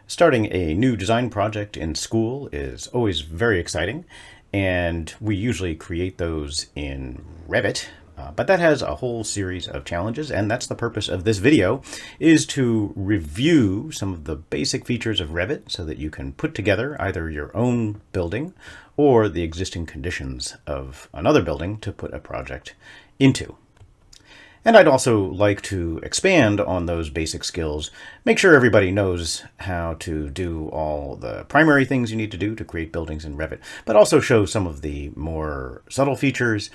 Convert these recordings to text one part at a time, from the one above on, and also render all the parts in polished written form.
Starting a new design project in school is always very exciting, and we usually create those in Revit. But that has a whole series of challenges, and that's the purpose of this video, is to review some of the basic features of Revit so that you can put together either your own building or the existing conditions of another building to put a project into. And I'd also like to expand on those basic skills, make sure everybody knows how to do all the primary things you need to do to create buildings in Revit, but also show some of the more subtle features.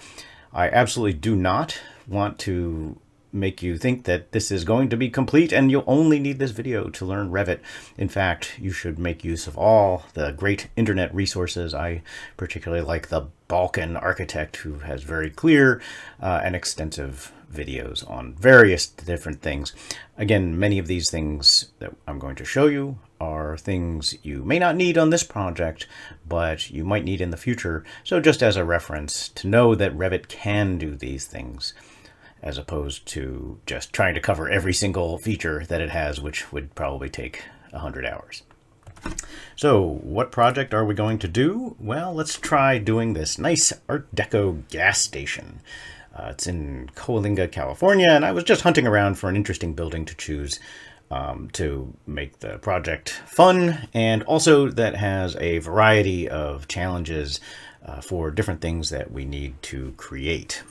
I absolutely do not want to make you think that this is going to be complete and you'll only need this video to learn Revit. In fact, you should make use of all the great internet resources. I particularly like the Balkan architect, who has very clear and extensive videos on various different things. Again, many of these things that I'm going to show you are things you may not need on this project, but you might need in the future. So just as a reference to know that Revit can do these things, as opposed to just trying to cover every single feature that it has, which would probably take 100 hours. So what project are we going to do? Well, let's try doing this nice Art Deco gas station. It's in Coalinga, California, and I was just hunting around for an interesting building to choose to make the project fun, and also that has a variety of challenges for different things that we need to create.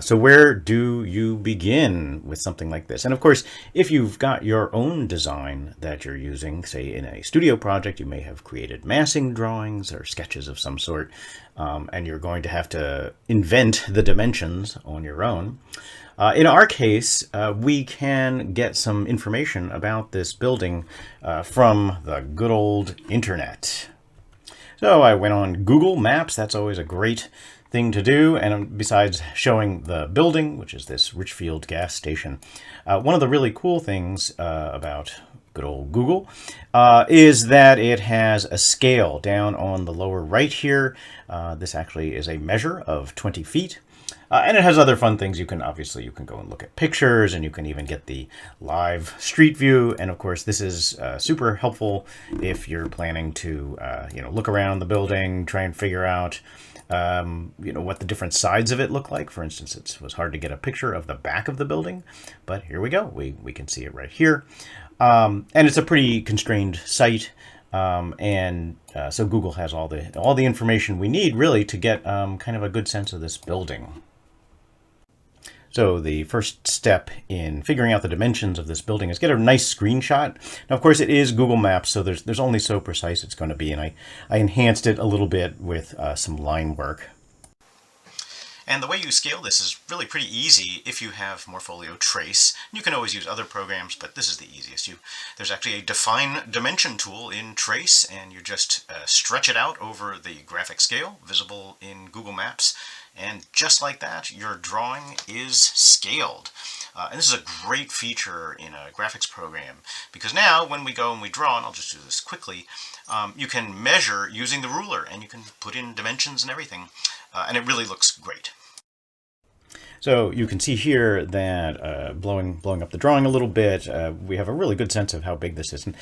So where do you begin with something like this? And of course, if you've got your own design that you're using, say in a studio project, you may have created massing drawings or sketches of some sort, and you're going to have to invent the dimensions on your own. In our case, we can get some information about this building from the good old internet. So I went on Google Maps. That's always a great thing to do. And besides showing the building, which is this Richfield gas station, one of the really cool things about good old Google is that it has a scale down on the lower right here. This actually is a measure of 20 feet. And it has other fun things. You can go and look at pictures, and you can even get the live street view. And of course, this is super helpful if you're planning to look around the building, try and figure out what the different sides of it look like. For instance, it was hard to get a picture of the back of the building, but here we go. We can see it right here. And it's a pretty constrained site. So Google has all the information we need really to get kind of a good sense of this building. So the first step in figuring out the dimensions of this building is get a nice screenshot. Now, of course, it is Google Maps, so there's only so precise it's going to be, and I enhanced it a little bit with some line work. And the way you scale this is really pretty easy if you have Morpholio Trace. You can always use other programs, but this is the easiest. There's actually a define dimension tool in Trace, and you just stretch it out over the graphic scale visible in Google Maps. And just like that, your drawing is scaled. And this is a great feature in a graphics program, because now when we go and we draw, and I'll just do this quickly, you can measure using the ruler, and you can put in dimensions and everything, and it really looks great. So you can see here that blowing up the drawing a little bit, we have a really good sense of how big this is. And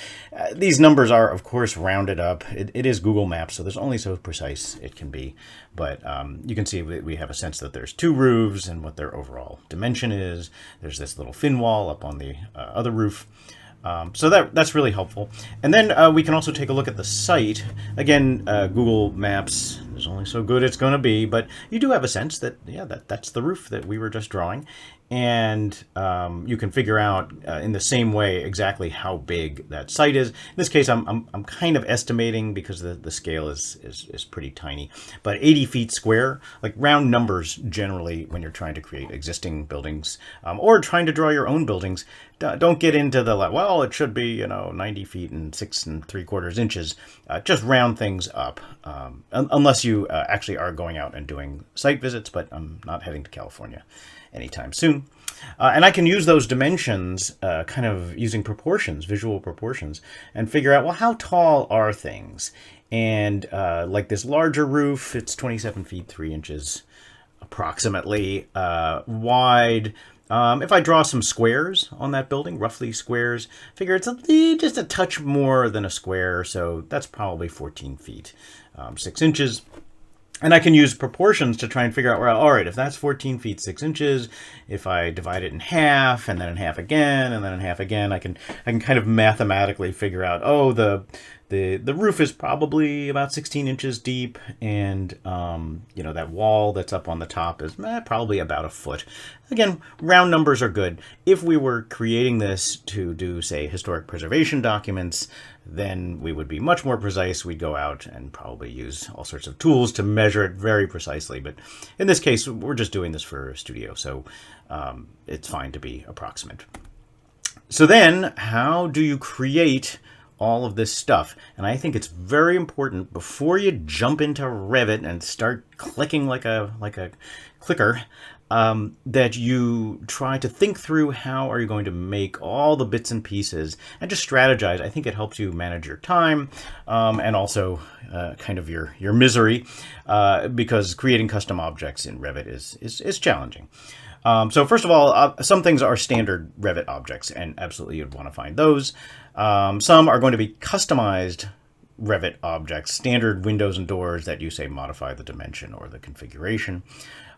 these numbers are, of course, rounded up. It is Google Maps, so there's only so precise it can be. But you can see we have a sense that there's two roofs and what their overall dimension is. There's this little fin wall up on the other roof. So that's really helpful. And then we can also take a look at the site. Again, Google Maps is only so good it's going to be, but you do have a sense that, yeah, that's the roof that we were just drawing. And you can figure out in the same way exactly how big that site is. In this case, I'm kind of estimating because the scale is pretty tiny, but 80 feet square, like round numbers generally when you're trying to create existing buildings or trying to draw your own buildings. Don't get into the, well, it should be 90 feet and 6 3/4 inches. Just round things up, unless you actually are going out and doing site visits. But I'm not heading to California anytime soon. And I can use those dimensions kind of using proportions, visual proportions, and figure out, well, how tall are things? And like this larger roof, it's 27 feet 3 inches approximately wide. If I draw some squares on that building, roughly squares, figure it's just a touch more than a square, so that's probably 14 feet, 6 inches. And I can use proportions to try and figure out, well, all right, if that's 14 feet 6 inches, if I divide it in half and then in half again and then in half again, I can kind of mathematically figure out, oh, the roof is probably about 16 inches deep, and you know, that wall that's up on the top is probably about a foot. Again, round numbers are good. If we were creating this to do, say, historic preservation documents, then we would be much more precise. We'd go out and probably use all sorts of tools to measure it very precisely. But in this case, we're just doing this for a studio, so it's fine to be approximate. So then, how do you create all of this stuff? And I think it's very important, before you jump into Revit and start clicking like a clicker, that you try to think through how are you going to make all the bits and pieces and just strategize. I think it helps you manage your time and also kind of your misery, because creating custom objects in Revit is challenging. So first of all, some things are standard Revit objects, and absolutely you'd want to find those. Some are going to be customized Revit objects, standard windows and doors that you, say, modify the dimension or the configuration.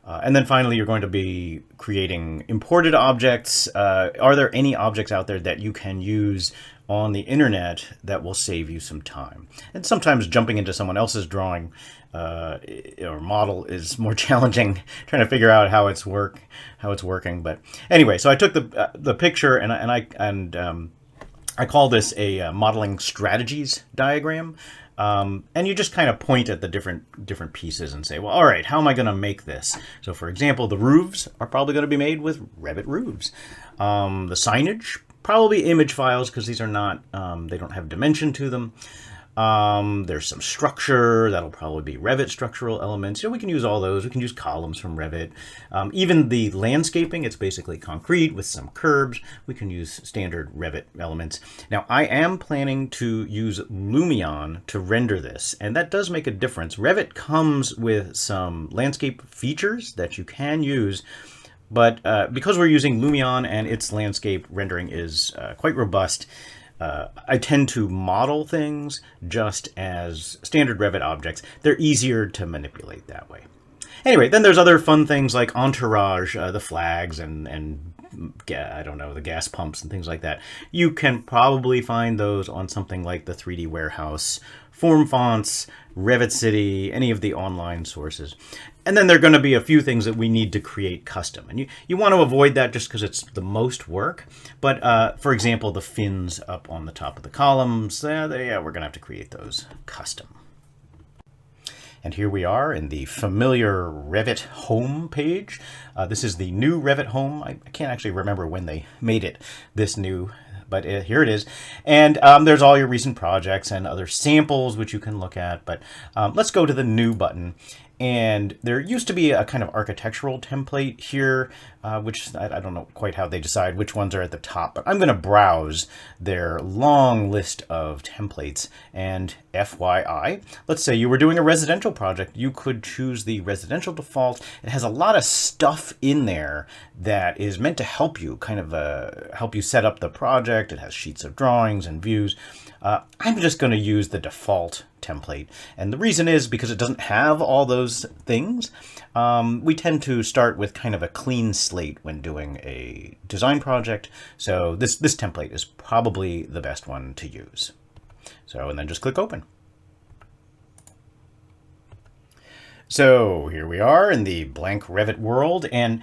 And then finally, you're going to be creating imported objects. Are there any objects out there that you can use on the internet that will save you some time? And sometimes jumping into someone else's drawing or model is more challenging, trying to figure out how it's working. But anyway, so I took the picture and I call this a modeling strategies diagram. And you just kind of point at the different pieces and say, well, all right, how am I going to make this? So for example, the roofs are probably going to be made with Revit roofs. The signage, probably image files, because these are not, they don't have dimension to them. There's some structure, that'll probably be Revit structural elements. You know, we can use all those. We can use columns from Revit. Even the landscaping, it's basically concrete with some curbs. We can use standard Revit elements. Now, I am planning to use Lumion to render this, and that does make a difference. Revit comes with some landscape features that you can use, but because we're using Lumion and its landscape rendering is quite robust, I tend to model things just as standard Revit objects. They're easier to manipulate that way. Anyway, then there's other fun things like Entourage, the flags, and I don't know, the gas pumps and things like that. You can probably find those on something like the 3D Warehouse, Form Fonts, Revit City, any of the online sources. And then there are going to be a few things that we need to create custom. And you want to avoid that just because it's the most work. But for example, the fins up on the top of the columns, we're going to have to create those custom. And here we are in the familiar Revit home page. This is the new Revit home. I can't actually remember when they made it this new, but here it is. And there's all your recent projects and other samples which you can look at. But let's go to the new button. And there used to be a kind of architectural template here, which I don't know quite how they decide which ones are at the top, but I'm going to browse their long list of templates. And FYI, let's say you were doing a residential project, you could choose the residential default. It has a lot of stuff in there that is meant to help you, kind of help you set up the project. It has sheets of drawings and views. I'm just going to use the default template. And the reason is because it doesn't have all those things. We tend to start with kind of a clean slate when doing a design project. So this template is probably the best one to use. So, and then just click open. So here we are in the blank Revit world, and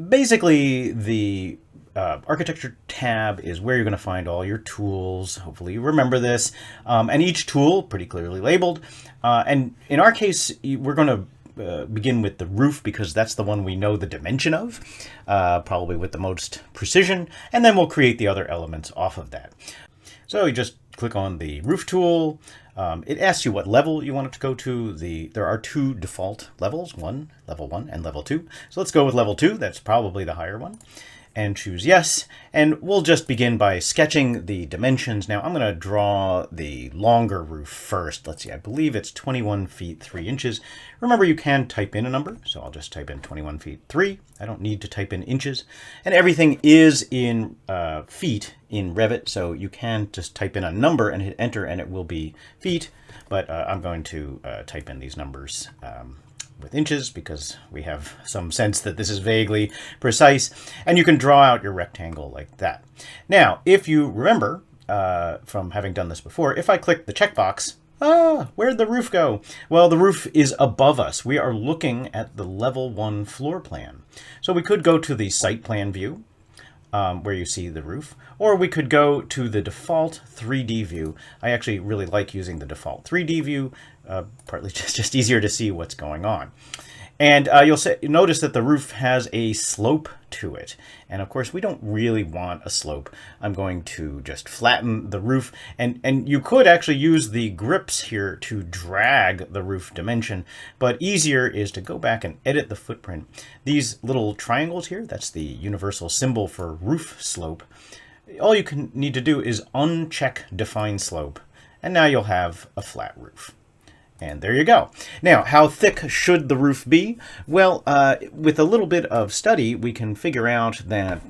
basically the architecture tab is where you're going to find all your tools. Hopefully you remember this. And each tool pretty clearly labeled. And in our case, we're going to begin with the roof because that's the one we know the dimension of, probably with the most precision. And then we'll create the other elements off of that. So you just click on the roof tool. It asks you what level you want it to go to. There are two default levels, level 1 and level 2. So let's go with level 2. That's probably the higher one. and choose yes. And we'll just begin by sketching the dimensions. Now I'm going to draw the longer roof first. Let's see, I believe it's 21 feet 3 inches. Remember, you can type in a number, so I'll just type in 21 feet 3. I don't need to type in inches. And everything is in feet in Revit, so you can just type in a number and hit enter and it will be feet. But I'm going to type in these numbers with inches because we have some sense that this is vaguely precise, and you can draw out your rectangle like that. Now, if you remember from having done this before, if I click the checkbox, where'd the roof go? Well, the roof is above us. We are looking at the level 1 floor plan. So we could go to the site plan view where you see the roof, or we could go to the default 3D view. I actually really like using the default 3D view, partly just easier to see what's going on. And you'll notice that the roof has a slope to it. And of course, we don't really want a slope. I'm going to just flatten the roof. And you could actually use the grips here to drag the roof dimension. But easier is to go back and edit the footprint. These little triangles here, that's the universal symbol for roof slope. All you need to do is uncheck define slope. And now you'll have a flat roof. And there you go. Now, how thick should the roof be? Well, with a little bit of study, we can figure out that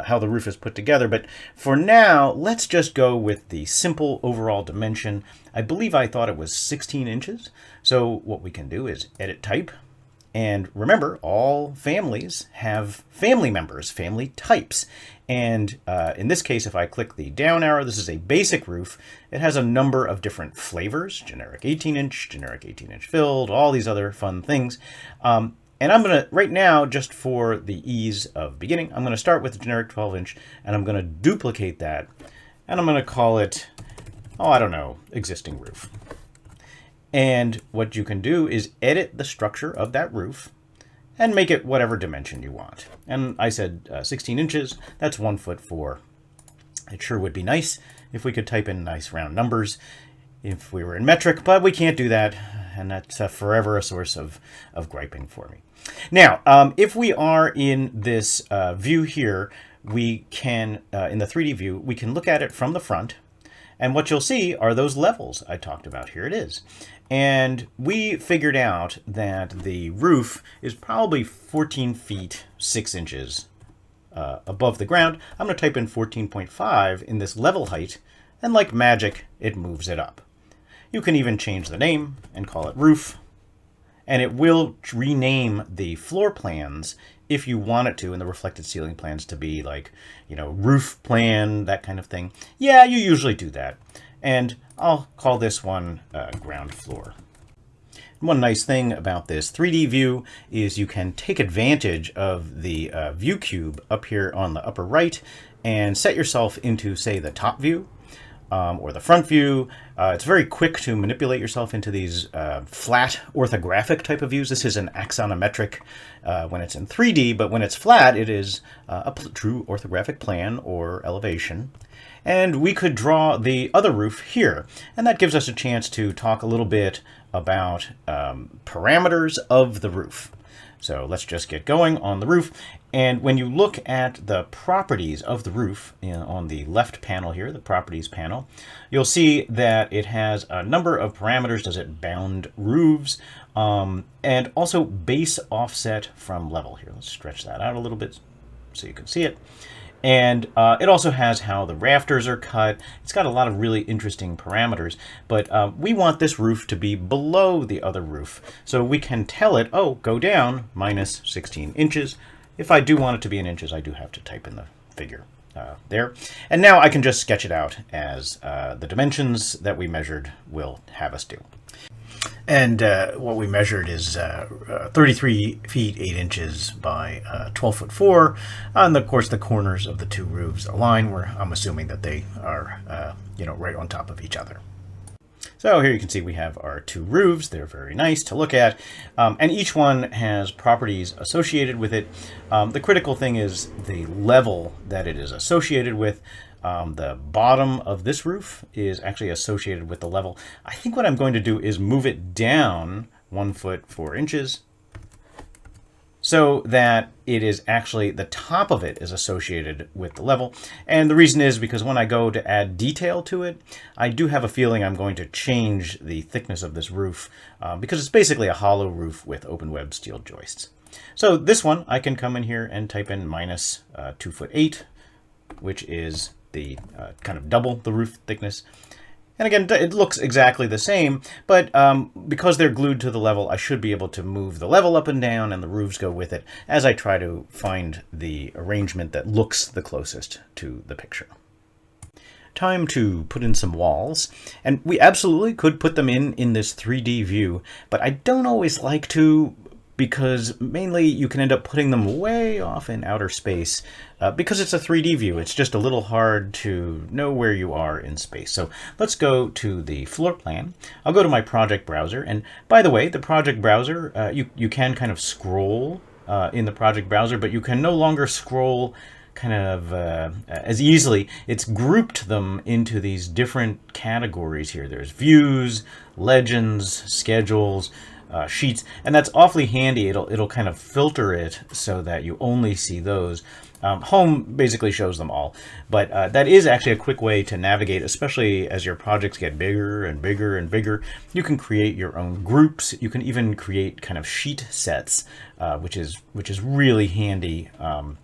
how the roof is put together. But for now, let's just go with the simple overall dimension. I believe I thought it was 16 inches. So what we can do is edit type. And remember, all families have family members, family types. And in this case, if I click the down arrow, this is a basic roof. It has a number of different flavors, generic 18-inch, generic 18-inch filled, all these other fun things. And I'm going to, right now, just for the ease of beginning, I'm going to start with the generic 12-inch, and I'm going to duplicate that. And I'm going to call it, oh, I don't know, existing roof. And what you can do is edit the structure of that roof and make it whatever dimension you want. And I said 16 inches, that's 1'4". It sure would be nice if we could type in nice round numbers if we were in metric, but we can't do that. And that's forever a source of griping for me. Now, if we are in this view here, we can, in the 3D view, we can look at it from the front. And what you'll see are those levels I talked about. Here it is. And we figured out that the roof is probably 14 feet 6 inches above the ground. I'm going to type in 14.5 in this level height, and like magic, it moves it up. You can even change the name and call it roof, and it will rename the floor plans if you want it to, and the reflected ceiling plans to be like, you know, roof plan, that kind of thing. Yeah, you usually do that. And I'll call this one ground floor. One nice thing about this 3D view is you can take advantage of the view cube up here on the upper right and set yourself into, say, the top view or the front view. It's very quick to manipulate yourself into these flat orthographic type of views. This is an axonometric when it's in 3D, but when it's flat, it is a true orthographic plan or elevation. And we could draw the other roof here, and that gives us a chance to talk a little bit about parameters of the roof. So let's just get going on the roof. And when you look at the properties of the roof on the left panel here, the properties panel, you'll see that it has a number of parameters. Does it bound roofs? And also base offset from level here. Let's stretch that out a little bit so you can see it. And it also has how the rafters are cut. It's got a lot of really interesting parameters, but we want this roof to be below the other roof. So we can tell it, oh, go down minus 16 inches. If I do want it to be in inches, I do have to type in the figure there. And now I can just sketch it out as the dimensions that we measured will have us do. And what we measured is 33 feet 8 inches by 12'4". And of course, the corners of the two roofs align, where I'm assuming that they are, right on top of each other. So here you can see we have our two roofs. They're very nice to look at. And each one has properties associated with it. The critical thing is the level that it is associated with. The bottom of this roof is actually associated with the level. I think what I'm going to do is move it down 1'4". so that it is actually the top of it is associated with the level. And the reason is because when I go to add detail to it, I do have a feeling I'm going to change the thickness of this roof because it's basically a hollow roof with open web steel joists. So this one, I can come in here and type in minus 2'8", which is the kind of double the roof thickness. And again, it looks exactly the same, but because they're glued to the level, I should be able to move the level up and down and the roofs go with it as I try to find the arrangement that looks the closest to the picture. Time to put in some walls, and we absolutely could put them in this 3D view, but I don't always like to, because mainly you can end up putting them way off in outer space. Because it's a 3D view, it's just a little hard to know where you are in space. So let's go to the floor plan. I'll go to my project browser, and by the way, the project browser, you can kind of scroll in the project browser, but you can no longer scroll kind of as easily. It's grouped them into these different categories here. There's views, legends, schedules, sheets, and that's awfully handy. It'll kind of filter it so that you only see those. Home basically shows them all, but that is actually a quick way to navigate, especially as your projects get bigger and bigger and bigger. You can create your own groups. You can even create kind of sheet sets, which is really handy.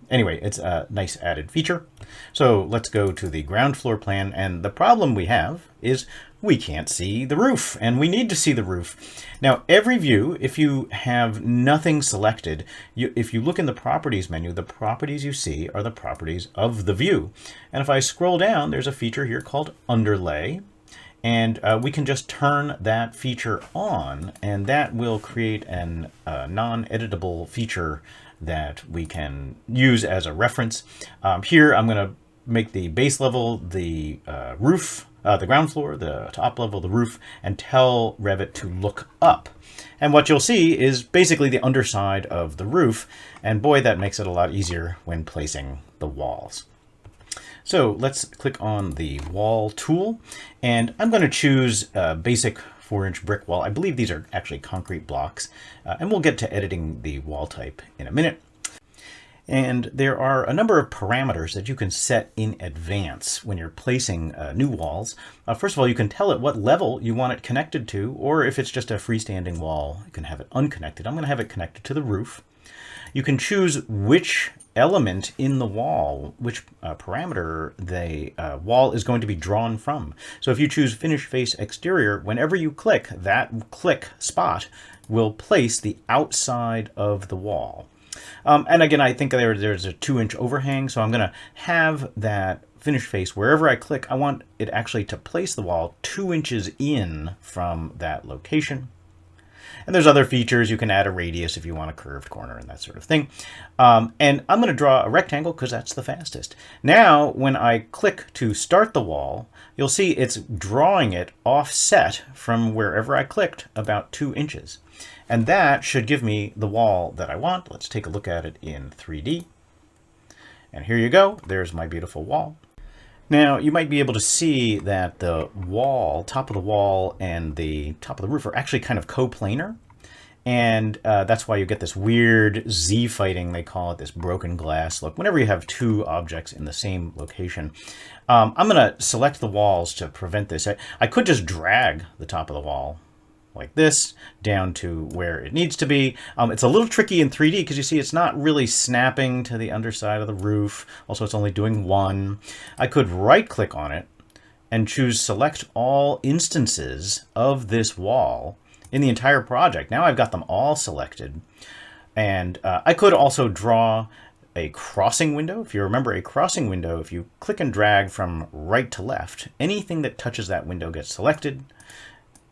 Anyway, it's a nice added feature. So let's go to the ground floor plan, and the problem we have is we can't see the roof, and we need to see the roof. Now, every view, if you have nothing selected, if you look in the properties menu, the properties you see are the properties of the view. And if I scroll down, there's a feature here called underlay, and we can just turn that feature on, and that will create an non-editable feature that we can use as a reference. Here, I'm going to make the base level the roof, the ground floor, the top level, the roof, and tell Revit to look up. And what you'll see is basically the underside of the roof, and boy, that makes it a lot easier when placing the walls. So let's click on the wall tool, and I'm going to choose a basic 4-inch brick wall. I believe these are actually concrete blocks, and we'll get to editing the wall type in a minute. And there are a number of parameters that you can set in advance when you're placing new walls. First of all, you can tell it what level you want it connected to, or if it's just a freestanding wall, you can have it unconnected. I'm going to have it connected to the roof. You can choose which element in the wall, which parameter the wall is going to be drawn from. So if you choose finish face exterior, whenever you click, that click spot will place the outside of the wall. And again, I think there's a 2-inch overhang, so I'm going to have that finish face wherever I click. I want it actually to place the wall 2 inches in from that location. And there's other features. You can add a radius if you want a curved corner and that sort of thing. And I'm going to draw a rectangle because that's the fastest. Now, when I click to start the wall, you'll see it's drawing it offset from wherever I clicked about 2 inches. And that should give me the wall that I want. Let's take a look at it in 3D. And here you go. There's my beautiful wall. Now, you might be able to see that the wall, top of the wall and the top of the roof are actually kind of coplanar. And that's why you get this weird Z-fighting, they call it, this broken glass look, whenever you have two objects in the same location. I'm going to select the walls to prevent this. I could just drag the top of the wall like this down to where it needs to be. It's a little tricky in 3D because you see it's not really snapping to the underside of the roof. Also, it's only doing one. I could right click on it and choose select all instances of this wall in the entire project. Now I've got them all selected. And I could also draw a crossing window. If you remember a crossing window, if you click and drag from right to left, anything that touches that window gets selected.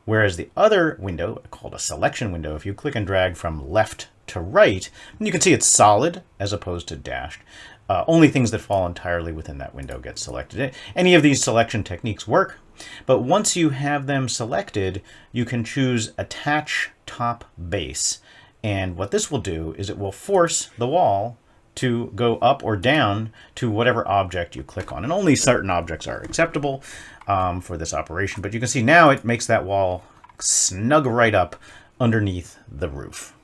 Whereas the other window, called a selection window, if you click and drag from left to right, you can see it's solid as opposed to dashed. Only things that fall entirely within that window get selected. Any of these selection techniques work, but once you have them selected, you can choose Attach Top Base. And what this will do is it will force the wall to go up or down to whatever object you click on. And only certain objects are acceptable for this operation. But you can see now it makes that wall snug right up underneath the roof.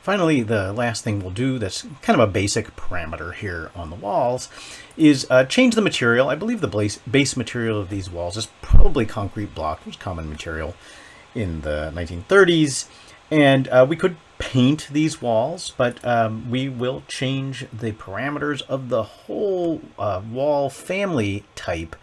Finally, the last thing we'll do that's kind of a basic parameter here on the walls is change the material. I believe the base material of these walls is probably concrete block. It was common material in the 1930s. And we could paint these walls, but we will change the parameters of the whole wall family type,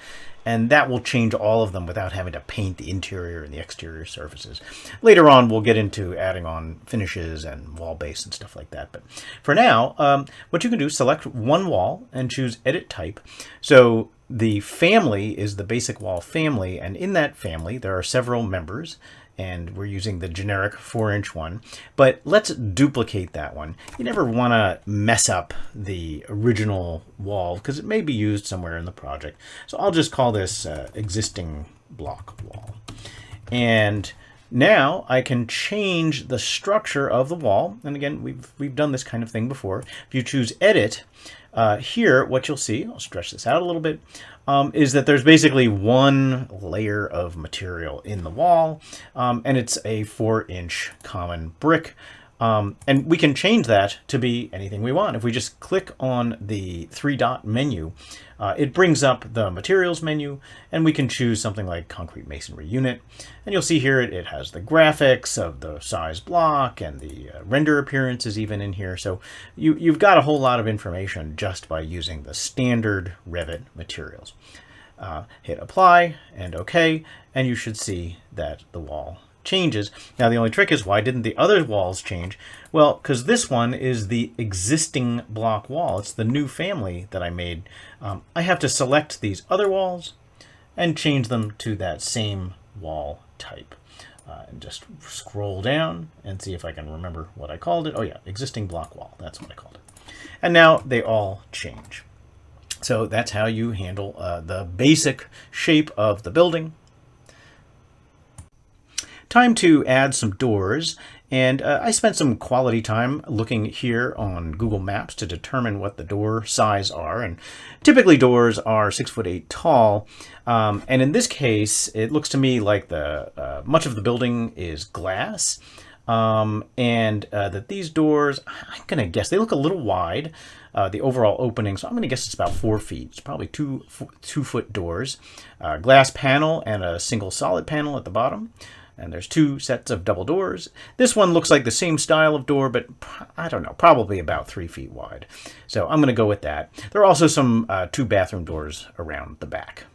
and that will change all of them without having to paint the interior and the exterior surfaces. Later on, we'll get into adding on finishes and wall base and stuff like that. But for now, what you can do is select one wall and choose Edit Type. So the family is the basic wall family, and in that family, there are several members, and we're using the generic 4-inch one, but let's duplicate that one. You never want to mess up the original wall because it may be used somewhere in the project. So I'll just call this existing block wall. And now I can change the structure of the wall. And again, we've done this kind of thing before. If you choose Edit, here what you'll see, I'll stretch this out a little bit, is that there's basically one layer of material in the wall, and it's a 4-inch common brick. And we can change that to be anything we want. If we just click on the 3-dot menu, it brings up the materials menu, and we can choose something like concrete masonry unit. And you'll see here it has the graphics of the size block, and the render appearance is even in here. So you've got a whole lot of information just by using the standard Revit materials. Hit apply and OK, and you should see that the wall changes. Now the only trick is, why didn't the other walls change? Well, because this one is the existing block wall. It's the new family that I made. I have to select these other walls and change them to that same wall type. And just scroll down and see if I can remember what I called it. Oh yeah, existing block wall. That's what I called it. And now they all change. So that's how you handle the basic shape of the building. Time to add some doors, and I spent some quality time looking here on Google Maps to determine what the door size are, and typically doors are 6'8" tall, and in this case it looks to me like the much of the building is glass, and that these doors, I'm gonna guess they look a little wide, the overall opening, so I'm gonna guess it's about 4 feet. It's probably two foot doors, glass panel and a single solid panel at the bottom. And there's 2 sets of double doors. This one looks like the same style of door, but I don't know, probably about 3 feet wide. So I'm going to go with that. There are also some 2 bathroom doors around the back.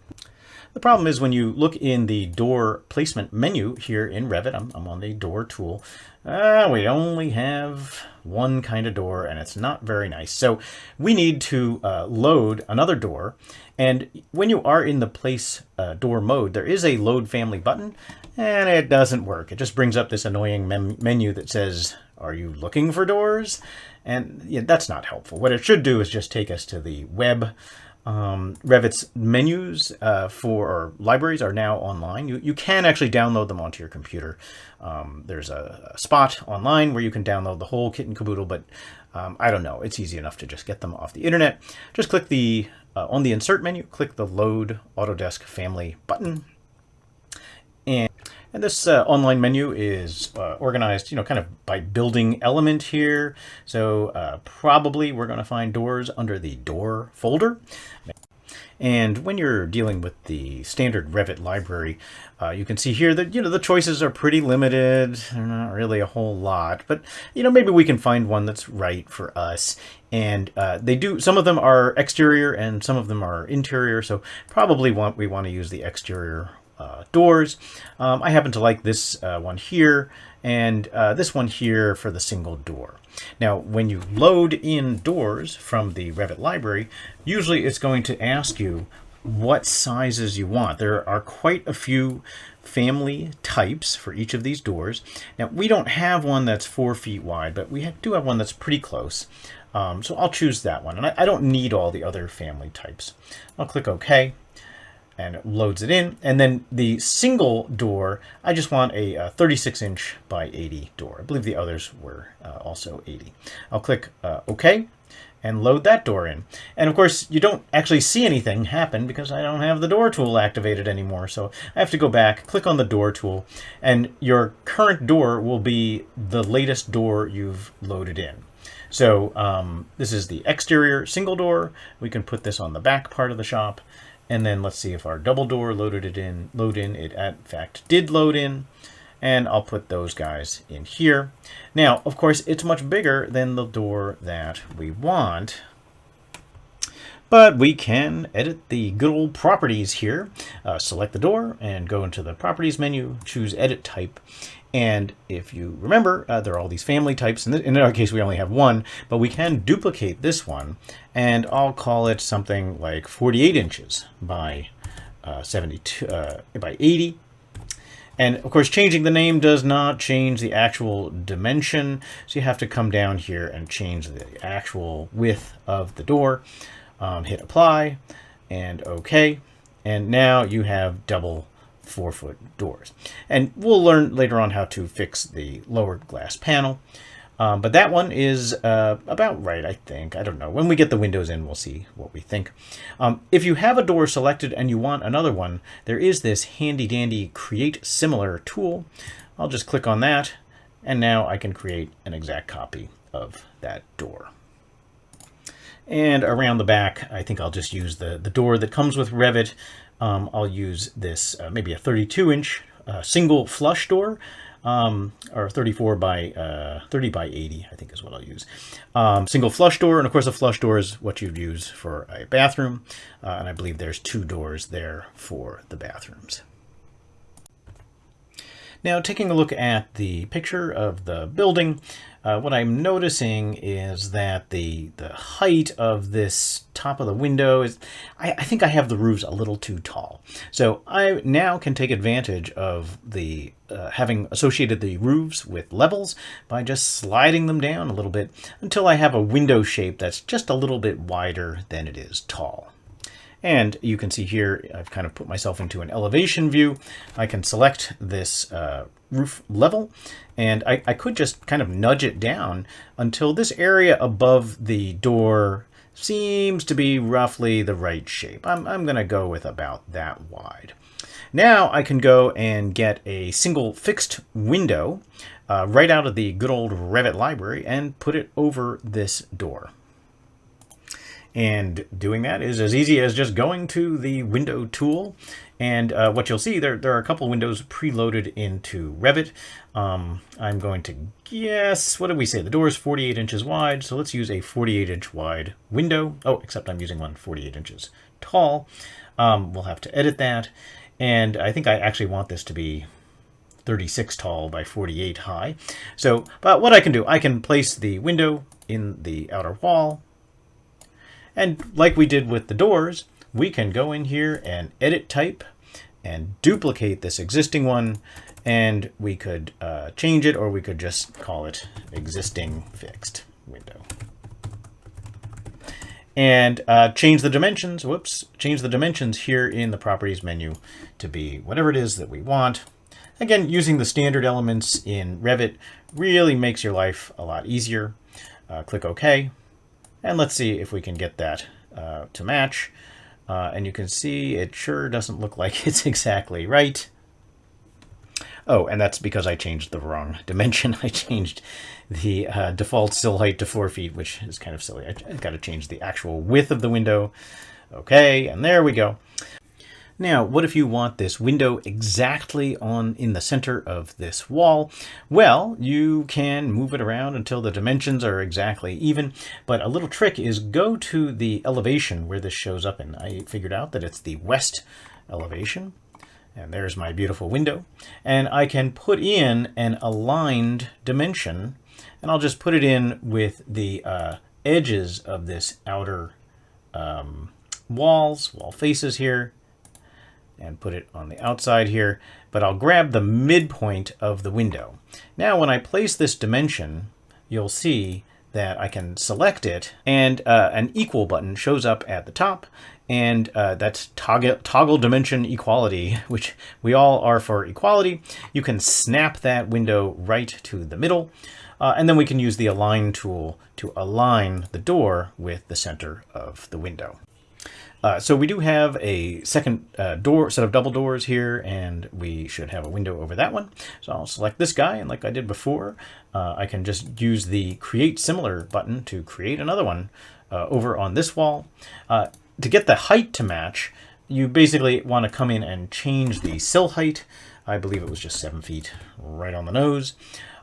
The problem is when you look in the door placement menu here in Revit, I'm on the door tool, we only have one kind of door, and it's not very nice. So we need to load another door. And when you are in the place door mode, there is a load family button, and it doesn't work. It just brings up this annoying menu that says, are you looking for doors? And yeah, that's not helpful. What it should do is just take us to the web. Revit's menus for libraries are now online. You can actually download them onto your computer. There's a spot online where you can download the whole kit and caboodle, but I don't know. It's easy enough to just get them off the internet. Just click the on the Insert menu, click the Load Autodesk Family button. And this online menu is organized, kind of by building element here. So probably we're going to find doors under the door folder. And when you're dealing with the standard Revit library, you can see here that, the choices are pretty limited. They're not really a whole lot, but, maybe we can find one that's right for us. And some of them are exterior and some of them are interior. So probably we want to use the exterior doors. I happen to like this one here and this one here for the single door. Now, when you load in doors from the Revit library, usually it's going to ask you what sizes you want. There are quite a few family types for each of these doors. Now, we don't have one that's 4 feet wide, but we do have one that's pretty close. So I'll choose that one. And I don't need all the other family types. I'll click OK. And it loads it in. And then the single door, I just want a 36-inch by 80 door. I believe the others were also 80. I'll click OK, and load that door in. And of course, you don't actually see anything happen because I don't have the door tool activated anymore. So I have to go back, click on the door tool, and your current door will be the latest door you've loaded in. So this is the exterior single door. We can put this on the back part of the shop. And then let's see if our double door load in. It in fact did load in. And I'll put those guys in here. Now, of course, it's much bigger than the door that we want. But we can edit the good old properties here. Select the door and go into the properties menu, choose edit type. And if you remember, there are all these family types. In our case, we only have one, but we can duplicate this one. And I'll call it something like 48 inches by 72 by 80. And of course, changing the name does not change the actual dimension. So you have to come down here and change the actual width of the door. Hit apply and OK. And now you have double 4-foot doors. And we'll learn later on how to fix the lower glass panel. But that one is about right, I think. I don't know. When we get the windows in, we'll see what we think. If you have a door selected and you want another one, there is this handy-dandy Create Similar tool. I'll just click on that, and now I can create an exact copy of that door. And around the back, I think I'll just use the door that comes with Revit. I'll use this maybe a 32-inch single flush door. Or 34 by 30 by 80, I think is what I'll use. Single flush door, and of course a flush door is what you'd use for a bathroom, and I believe there's 2 doors there for the bathrooms. Now, taking a look at the picture of the building, what I'm noticing is that the height of this top of the window is, I think I have the roofs a little too tall. So I now can take advantage of the having associated the roofs with levels by just sliding them down a little bit until I have a window shape that's just a little bit wider than it is tall. And you can see here, I've kind of put myself into an elevation view. I can select this roof level, and I could just kind of nudge it down until this area above the door seems to be roughly the right shape. I'm going to go with about that wide. Now I can go and get a single fixed window right out of the good old Revit library and put it over this door. And doing that is as easy as just going to the window tool. And what you'll see, there are a couple windows preloaded into Revit. I'm going to guess, what did we say? The door is 48 inches wide, so let's use a 48-inch wide window. Oh, except I'm using one 48 inches tall. We'll have to edit that. And I think I actually want this to be 36 tall by 48 high. So, but what I can do, I can place the window in the outer wall. And like we did with the doors, we can go in here and edit type and duplicate this existing one, and we could change it, or we could just call it existing fixed window. And change the dimensions, change the dimensions here in the properties menu to be whatever it is that we want. Again, using the standard elements in Revit really makes your life a lot easier. Click OK. And let's see if we can get that to match. And you can see it sure doesn't look like it's exactly right. Oh, and that's because I changed the wrong dimension. I changed the default sill height to 4 feet, which is kind of silly. I've got to change the actual width of the window. Okay, and there we go. Now, what if you want this window exactly in the center of this wall? Well, you can move it around until the dimensions are exactly even, but a little trick is go to the elevation where this shows up in. I figured out that it's the west elevation, and there's my beautiful window, and I can put in an aligned dimension, and I'll just put it in with the edges of this outer wall faces here, and put it on the outside here, but I'll grab the midpoint of the window. Now when I place this dimension, you'll see that I can select it, and an equal button shows up at the top, and that's toggle dimension equality, which we all are for equality. You can snap that window right to the middle, And then we can use the align tool to align the door with the center of the window. So we do have a second door set of double doors here, and we should have a window over that one. So I'll select this guy, and like I did before, I can just use the Create Similar button to create another one over on this wall. To get the height to match, you basically want to come in and change the sill height. I believe it was just 7 feet right on the nose.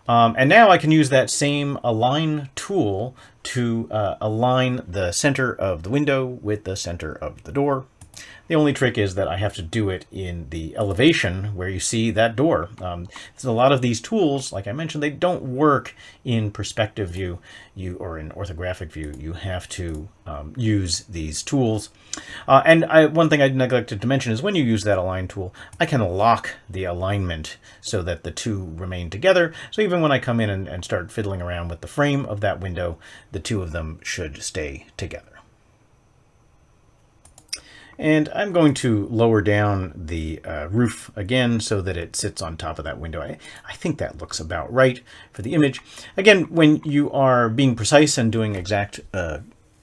And now I can use that same align tool to align the center of the window with the center of the door. The only trick is that I have to do it in the elevation where you see that door. So a lot of these tools, like I mentioned, they don't work in perspective view or in orthographic view. You have to use these tools. One thing I neglected to mention is when you use that align tool, I can lock the alignment so that the two remain together. So even when I come in and start fiddling around with the frame of that window, the two of them should stay together. And I'm going to lower down the roof again so that it sits on top of that window. I think that looks about right for the image. Again, when you are being precise and doing exact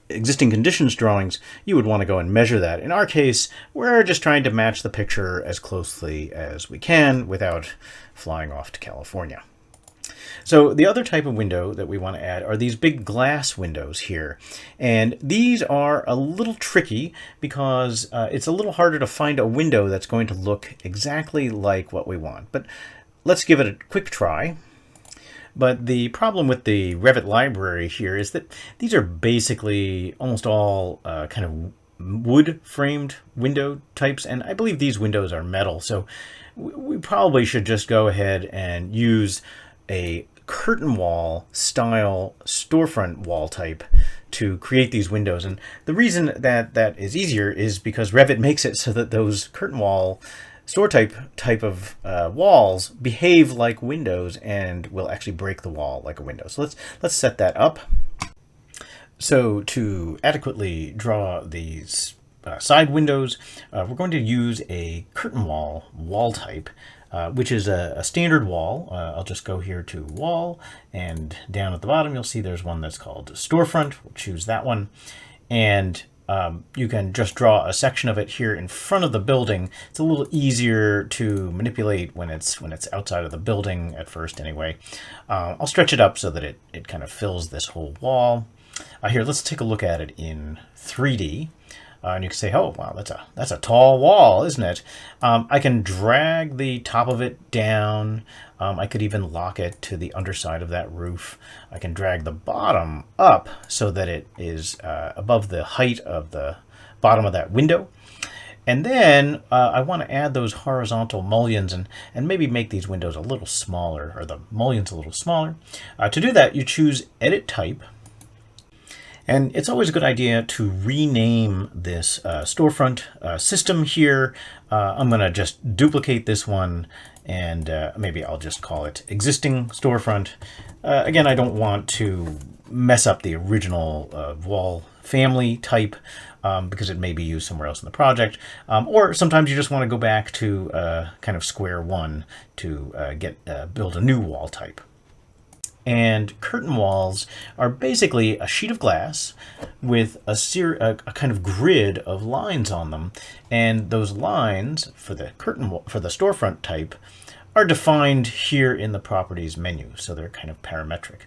existing conditions drawings, you would want to go and measure that. In our case, we're just trying to match the picture as closely as we can without flying off to California. So the other type of window that we want to add are these big glass windows here. And these are a little tricky because it's a little harder to find a window that's going to look exactly like what we want. But let's give it a quick try. But the problem with the Revit library here is that these are basically almost all kind of wood-framed window types. And I believe these windows are metal. So we probably should just go ahead and use a curtain wall style storefront wall type to create these windows. And the reason that that is easier is because Revit makes it so that those curtain wall store type of walls behave like windows and will actually break the wall like a window. So let's set that up. So to adequately draw these side windows, we're going to use a curtain wall type, which is a standard wall. I'll just go here to wall, and down at the bottom you'll see there's one that's called storefront. We'll choose that one, and you can just draw a section of it here in front of the building. It's a little easier to manipulate when it's outside of the building at first anyway. I'll stretch it up so that it kind of fills this whole wall. Here, let's take a look at it in 3D. And you can say, oh, wow, that's a tall wall, isn't it? I can drag the top of it down. I could even lock it to the underside of that roof. I can drag the bottom up so that it is above the height of the bottom of that window. And then I want to add those horizontal mullions and maybe make these windows a little smaller, or the mullions a little smaller. To do that, you choose Edit Type. And it's always a good idea to rename this storefront system here. I'm going to just duplicate this one, and maybe I'll just call it Existing Storefront. Again, I don't want to mess up the original wall family type because it may be used somewhere else in the project. Or sometimes you just want to go back to kind of square one to build a new wall type. And curtain walls are basically a sheet of glass with a kind of grid of lines on them, and those lines for the storefront type are defined here in the properties menu, so they're kind of parametric.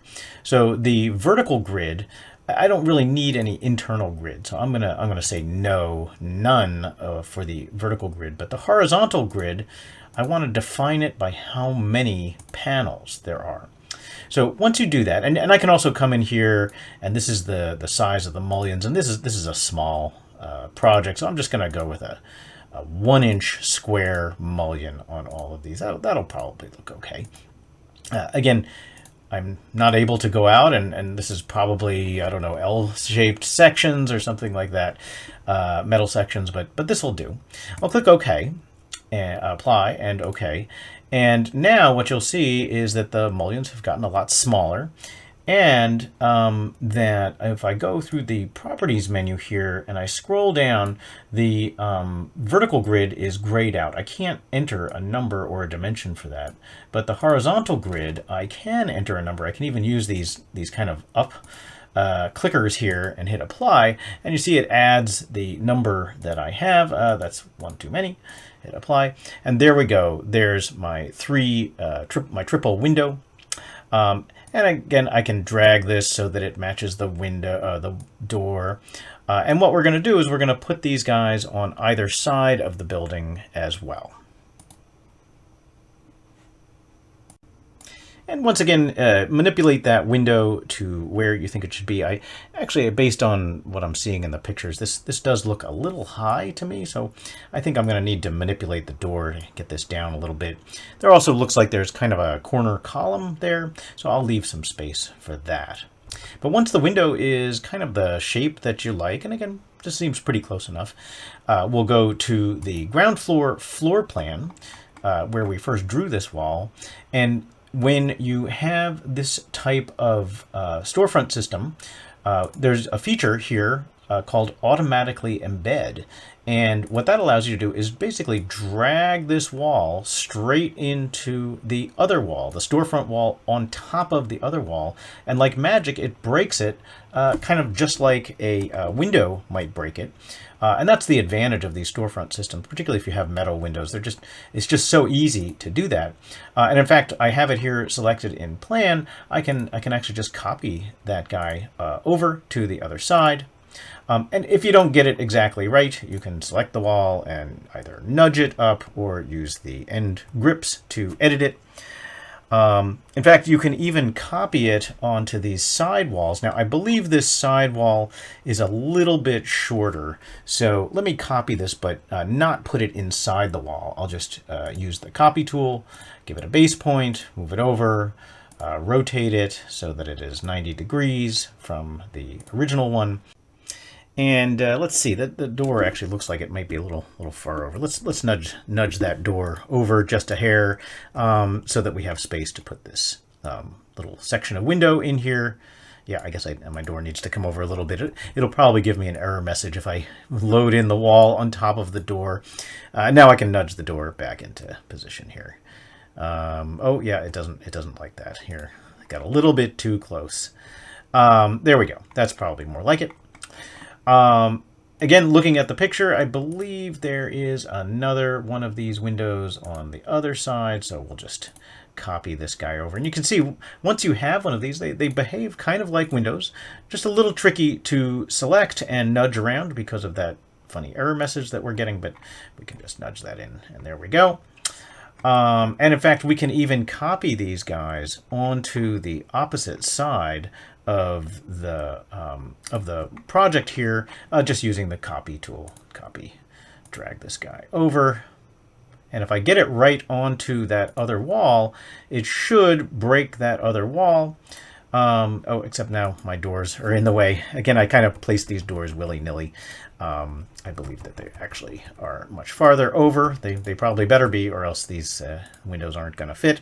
So the vertical grid, I don't really need any internal grid, so I'm gonna say none for the vertical grid. But the horizontal grid, I want to define it by how many panels there are. So once you do that, and I can also come in here, and this is the size of the mullions, and this is a small project, so I'm just going to go with a 1-inch square mullion on all of these. That'll probably look okay. Again, I'm not able to go out, and this is probably, I don't know, L-shaped sections or something like that, metal sections, but this will do. I'll click OK, and apply, and OK. And now what you'll see is that the mullions have gotten a lot smaller. And that if I go through the properties menu here and I scroll down, the vertical grid is grayed out. I can't enter a number or a dimension for that. But the horizontal grid, I can enter a number. I can even use these kind of up clickers here and hit apply. And you see it adds the number that I have. That's one too many. Hit apply. And there we go. There's my my triple window. And again, I can drag this so that it matches the window, the door. And what we're going to do is we're going to put these guys on either side of the building as well. And once again, manipulate that window to where you think it should be. I actually, based on what I'm seeing in the pictures, this does look a little high to me, so I think I'm going to need to manipulate the door to get this down a little bit. There also looks like there's kind of a corner column there, so I'll leave some space for that. But once the window is kind of the shape that you like, and again, this seems pretty close enough, we'll go to the ground floor plan, where we first drew this wall, and when you have this type of storefront system, there's a feature here called automatically embed. And what that allows you to do is basically drag this wall straight into the other wall, the storefront wall on top of the other wall. And like magic, it breaks it kind of just like a window might break it. And that's the advantage of these storefront systems, particularly if you have metal windows. It's just so easy to do that. And in fact, I have it here selected in plan. I can actually just copy that guy over to the other side. And if you don't get it exactly right, you can select the wall and either nudge it up or use the end grips to edit it. In fact, you can even copy it onto these side walls. Now, I believe this side wall is a little bit shorter, so let me copy this, but not put it inside the wall. I'll just use the copy tool, give it a base point, move it over, rotate it so that it is 90 degrees from the original one. And let's see, the door actually looks like it might be a little far over. Let's nudge that door over just a hair so that we have space to put this little section of window in here. Yeah, I guess my door needs to come over a little bit. It'll probably give me an error message if I load in the wall on top of the door. Now I can nudge the door back into position here. Oh yeah, it doesn't like that here. I got a little bit too close. There we go. That's probably more like it. Again, looking at the picture, I believe there is another one of these windows on the other side, so we'll just copy this guy over. And you can see, once you have one of these, they behave kind of like windows, just a little tricky to select and nudge around because of that funny error message that we're getting, but we can just nudge that in, and there we go. And in fact, we can even copy these guys onto the opposite side of the project here, just using the copy tool. Copy, drag this guy over, and if I get it right onto that other wall, it should break that other wall. Oh, except now my doors are in the way. Again, I kind of placed these doors willy-nilly. I believe that they actually are much farther over. They probably better be, or else these windows aren't going to fit.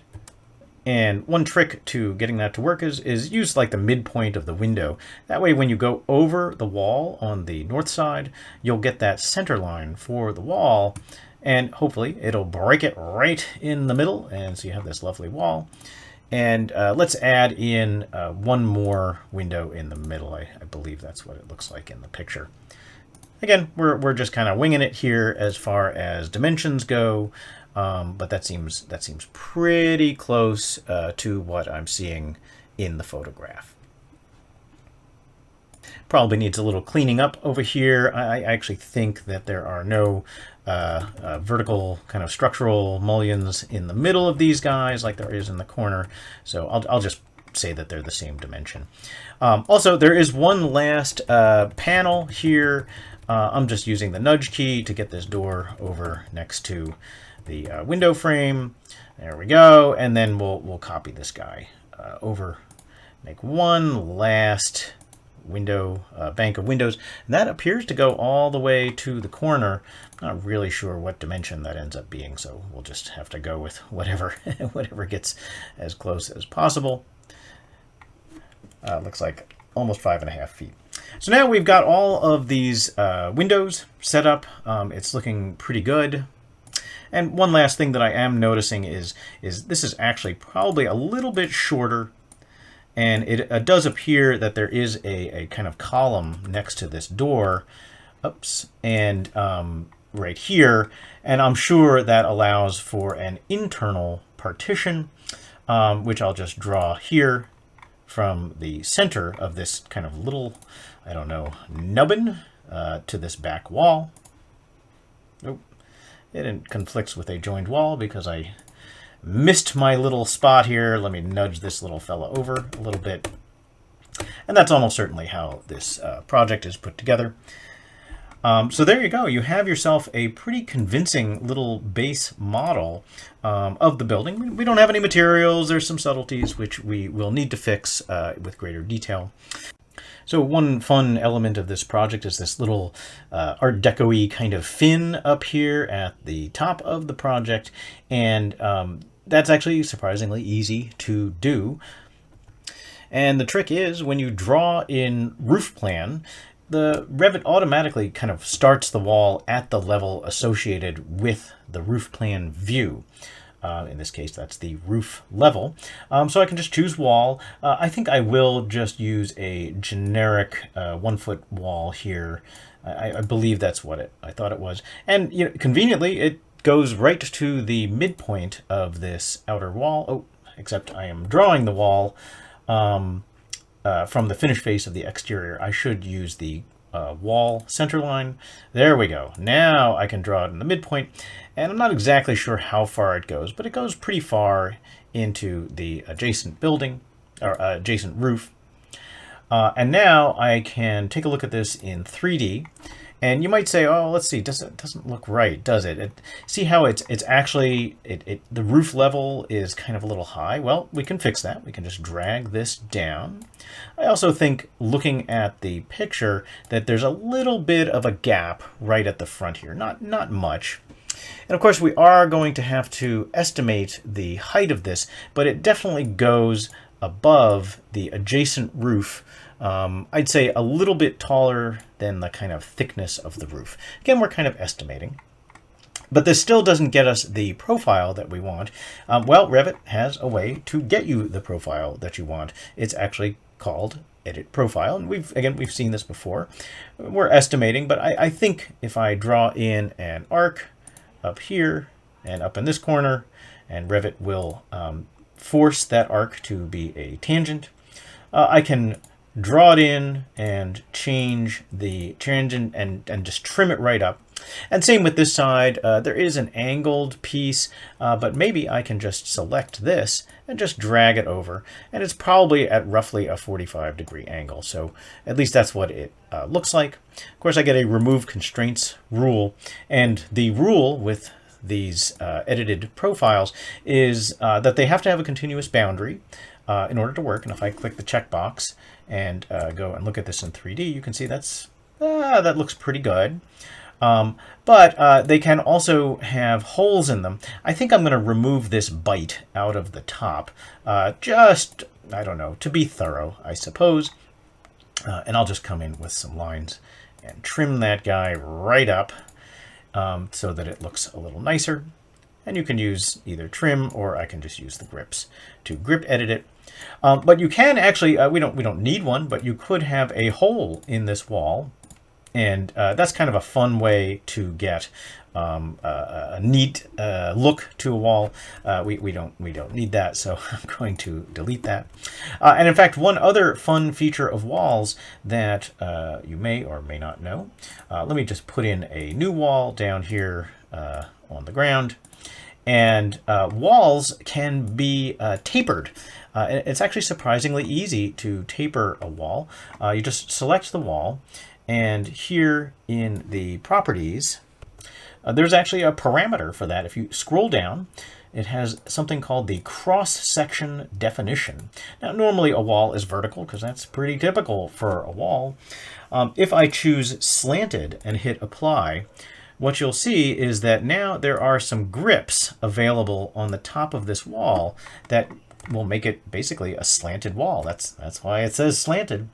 And one trick to getting that to work is use like the midpoint of the window. That way when you go over the wall on the north side, you'll get that center line for the wall, and hopefully it'll break it right in the middle, and so you have this lovely wall. And let's add in one more window in the middle. I believe that's what it looks like in the picture. Again, we're just kind of winging it here as far as dimensions go. But that seems pretty close to what I'm seeing in the photograph. Probably needs a little cleaning up over here. I actually think that there are no vertical kind of structural mullions in the middle of these guys like there is in the corner. So I'll just say that they're the same dimension. Also, there is one last panel here. I'm just using the nudge key to get this door over next to the window frame. There we go, and then we'll copy this guy over, make one last window bank of windows, and that appears to go all the way to the corner. Not really sure what dimension that ends up being, so we'll just have to go with whatever whatever gets as close as possible. Looks like almost 5.5 feet. So now we've got all of these windows set up. It's looking pretty good. And one last thing that I am noticing is this is actually probably a little bit shorter. And it does appear that there is a kind of column next to this door. Oops. And right here. And I'm sure that allows for an internal partition, which I'll just draw here from the center of this kind of little, I don't know, nubbin to this back wall. Oh, it conflicts with a joined wall because I missed my little spot here. Let me nudge this little fella over a little bit. And that's almost certainly how this project is put together. So there you go. You have yourself a pretty convincing little base model of the building. We don't have any materials. There's some subtleties which we will need to fix with greater detail. So one fun element of this project is this little Art Deco-y kind of fin up here at the top of the project. And that's actually surprisingly easy to do. And the trick is when you draw in roof plan, the Revit automatically kind of starts the wall at the level associated with the roof plan view. In this case, that's the roof level. So I can just choose wall. I think I will just use a generic 1 foot wall here. I believe that's what I thought it was. And you know, conveniently, it goes right to the midpoint of this outer wall. Oh, except I am drawing the wall from the finished face of the exterior. I should use the wall center line. There we go. Now I can draw it in the midpoint, and I'm not exactly sure how far it goes, but it goes pretty far into the adjacent building, or adjacent roof. And now I can take a look at this in 3D. And you might say, oh, let's see, it doesn't look right, does it? See how it's actually, the roof level is kind of a little high? Well, we can fix that. We can just drag this down. I also think, looking at the picture, that there's a little bit of a gap right at the front here. Not much. And of course, we are going to have to estimate the height of this, but it definitely goes above the adjacent roof. I'd say a little bit taller than the kind of thickness of the roof. Again, we're kind of estimating. But this still doesn't get us the profile that we want. Well, Revit has a way to get you the profile that you want. It's actually called Edit Profile. And we've seen this before. We're estimating, but I think if I draw in an arc up here and up in this corner, and Revit will force that arc to be a tangent, I can draw it in and change the tangent and just trim it right up. And same with this side. There is an angled piece, but maybe I can just select this and just drag it over. And it's probably at roughly a 45-degree angle. So at least that's what it looks like. Of course, I get a remove constraints rule. And the rule with these edited profiles is that they have to have a continuous boundary in order to work. And if I click the checkbox and go and look at this in 3D, you can see that looks pretty good. But they can also have holes in them. I think I'm going to remove this bite out of the top, just, I don't know, to be thorough, I suppose. And I'll just come in with some lines and trim that guy right up so that it looks a little nicer. And you can use either trim, or I can just use the grips to grip edit it. But you can actually, we don't need one, but you could have a hole in this wall. And that's kind of a fun way to get a neat look to a wall. We don't need that, so I'm going to delete that. And in fact, one other fun feature of walls that you may or may not know. Let me just put in a new wall down here on the ground. And walls can be tapered. It's actually surprisingly easy to taper a wall. You just select the wall, and here in the properties, there's actually a parameter for that. If you scroll down, it has something called the cross-section definition. Now, normally a wall is vertical because that's pretty typical for a wall. If I choose slanted and hit apply, what you'll see is that now there are some grips available on the top of this wall that will make it basically a slanted wall. That's why it says slanted.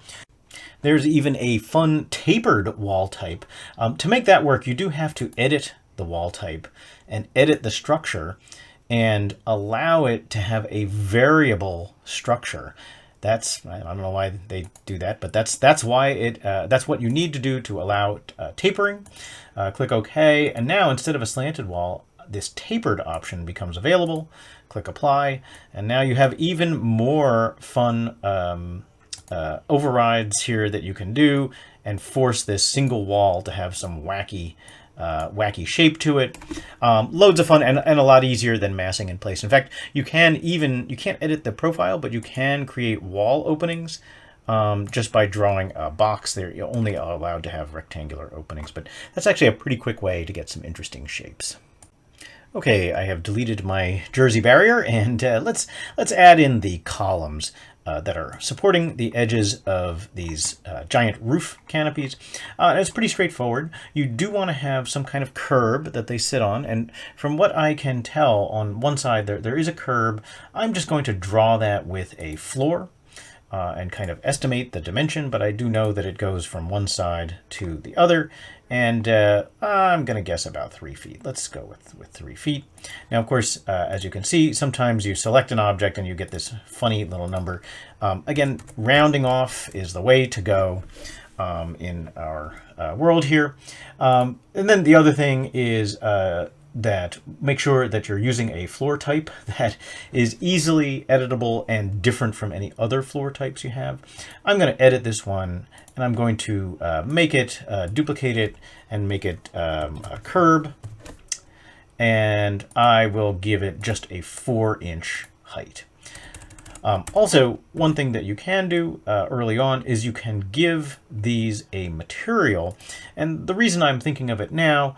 There's even a fun tapered wall type. To make that work, you do have to edit the wall type and edit the structure and allow it to have a variable structure. I don't know why they do that, but that's why that's what you need to do to allow tapering. Click OK, and now instead of a slanted wall, this tapered option becomes available. Click Apply, and now you have even more fun overrides here that you can do and force this single wall to have some wacky shape to it. Loads of fun and a lot easier than massing in place. In fact, you can't edit the profile, but you can create wall openings just by drawing a box. You're only allowed to have rectangular openings, but that's actually a pretty quick way to get some interesting shapes. Okay, I have deleted my Jersey barrier, and let's add in the columns that are supporting the edges of these giant roof canopies. It's pretty straightforward. You do want to have some kind of curb that they sit on, and from what I can tell, on one side there is a curb. I'm just going to draw that with a floor and kind of estimate the dimension, but I do know that it goes from one side to the other, and I'm going to guess about 3 feet. Let's go with 3 feet. Now, of course, as you can see, sometimes you select an object and you get this funny little number. Again, rounding off is the way to go in our world here. And then the other thing is that make sure that you're using a floor type that is easily editable and different from any other floor types you have. I'm going to edit this one, and I'm going to make it, duplicate it, and make it a curb. And I will give it just a 4-inch height. Also, one thing that you can do early on is you can give these a material. And the reason I'm thinking of it now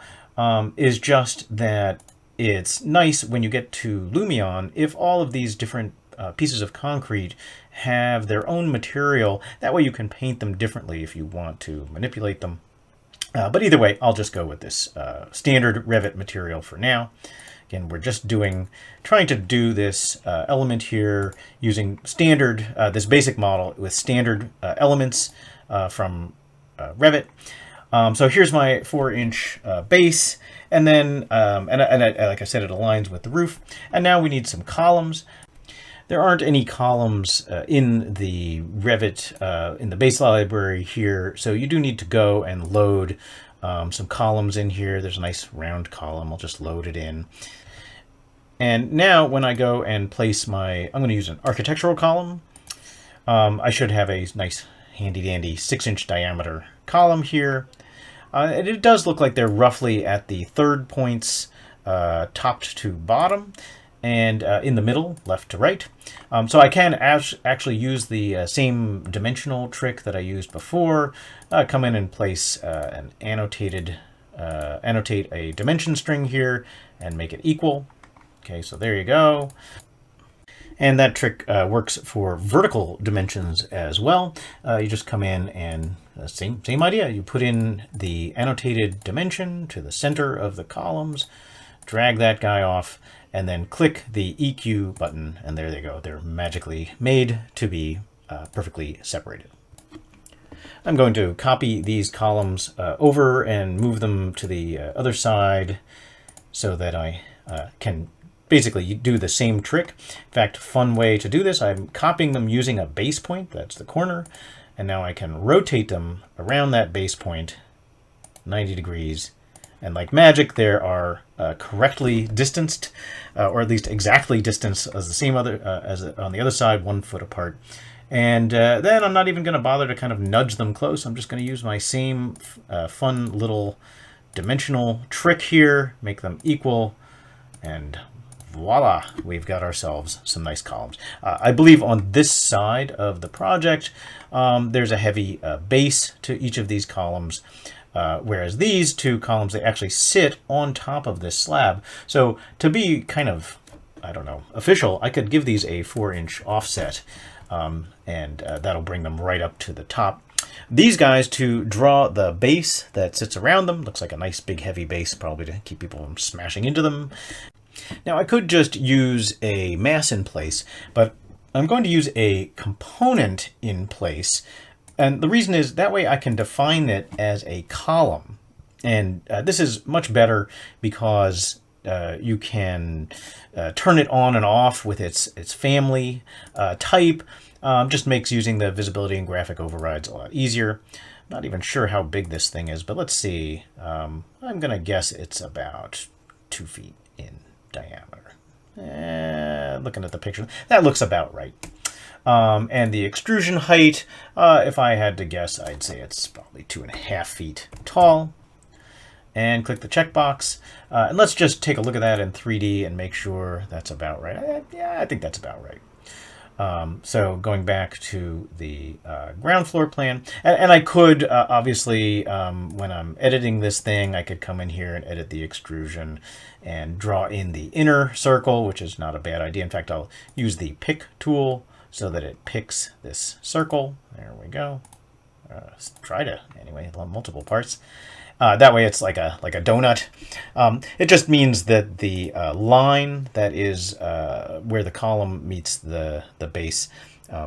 is just that it's nice when you get to Lumion if all of these different pieces of concrete have their own material. That way you can paint them differently if you want to manipulate them. But either way, I'll just go with this standard Revit material for now. Again, we're just trying to do this element here using standard, this basic model with standard elements from Revit. So here's my 4-inch base, and then, like I said, it aligns with the roof. And now we need some columns. There aren't any columns in the Revit, in the base library here, so you do need to go and load some columns in here. There's a nice round column. I'll just load it in. And now when I go and place I'm going to use an architectural column. I should have a nice handy-dandy 6-inch diameter column here. And it does look like they're roughly at the third points, topped to bottom, and in the middle, left to right. So I can actually use the same dimensional trick that I used before. Come in and place annotate a dimension string here and make it equal. Okay, so there you go. And that trick works for vertical dimensions as well. You just come in and same idea. You put in the annotated dimension to the center of the columns, drag that guy off, and then click the EQ button, and there they go. They're magically made to be perfectly separated. I'm going to copy these columns over and move them to the other side so that I can basically do the same trick. In fact, fun way to do this, I'm copying them using a base point, that's the corner, and now I can rotate them around that base point 90 degrees, and like magic, they are correctly distanced, or at least exactly distanced as the same as on the other side, 1 foot apart. And then I'm not even going to bother to kind of nudge them close. I'm just going to use my same fun little dimensional trick here, make them equal, and voila, we've got ourselves some nice columns. I believe on this side of the project, there's a heavy base to each of these columns, whereas these two columns, they actually sit on top of this slab. So to be kind of, I don't know, official, I could give these a 4-inch offset, and that'll bring them right up to the top. These guys, to draw the base that sits around them, looks like a nice big heavy base, probably to keep people from smashing into them. Now I could just use a mass in place, but I'm going to use a component in place. And the reason is that way I can define it as a column. And this is much better because you can turn it on and off with its family type. Just makes using the visibility and graphic overrides a lot easier. Not even sure how big this thing is, but let's see. I'm going to guess it's about 2 feet in diameter. Looking at the picture, that looks about right. And the extrusion height, if I had to guess, I'd say it's probably 2.5 feet tall. And click the checkbox. And let's just take a look at that in 3D and make sure that's about right. Yeah, I think that's about right. So going back to the ground floor plan, and I could obviously, when I'm editing this thing, I could come in here and edit the extrusion and draw in the inner circle, which is not a bad idea. In fact, I'll use the pick tool so that it picks this circle. There we go. Try to, anyway, multiple parts. That way it's like a donut. It just means that the line that is where the column meets the base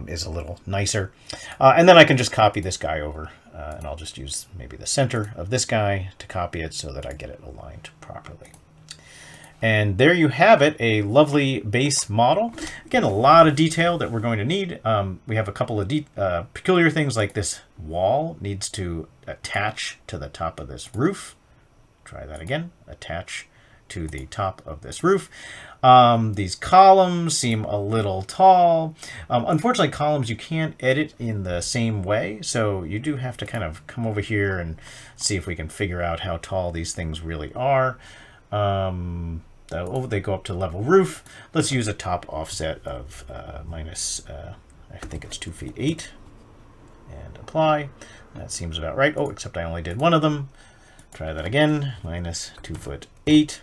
is a little nicer. And then I can just copy this guy over, and I'll just use maybe the center of this guy to copy it so that I get it aligned properly. And there you have it, a lovely base model. Again, a lot of detail that we're going to need. We have a couple of peculiar things, like this wall needs to attach to the top of this roof. Try that again, attach to the top of this roof. These columns seem a little tall. Unfortunately, columns you can't edit in the same way, so you do have to kind of come over here and see if we can figure out how tall these things really are. They go up to level roof. Let's use a top offset of minus, I think it's 2 feet 8, and apply. That seems about right. Oh, except I only did one of them. Try that again, minus 2 foot 8,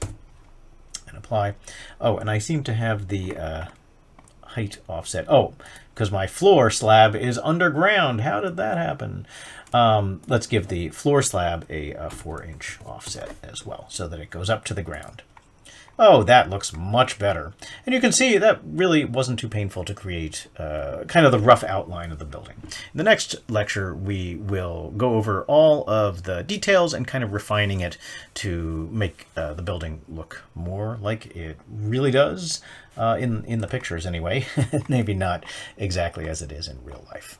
and apply. Oh, and I seem to have the height offset. Oh, because my floor slab is underground. How did that happen? Let's give the floor slab a 4-inch offset as well, so that it goes up to the ground. Oh, that looks much better. And you can see that really wasn't too painful to create kind of the rough outline of the building. In the next lecture, we will go over all of the details and kind of refining it to make the building look more like it really does in the pictures anyway. Maybe not exactly as it is in real life.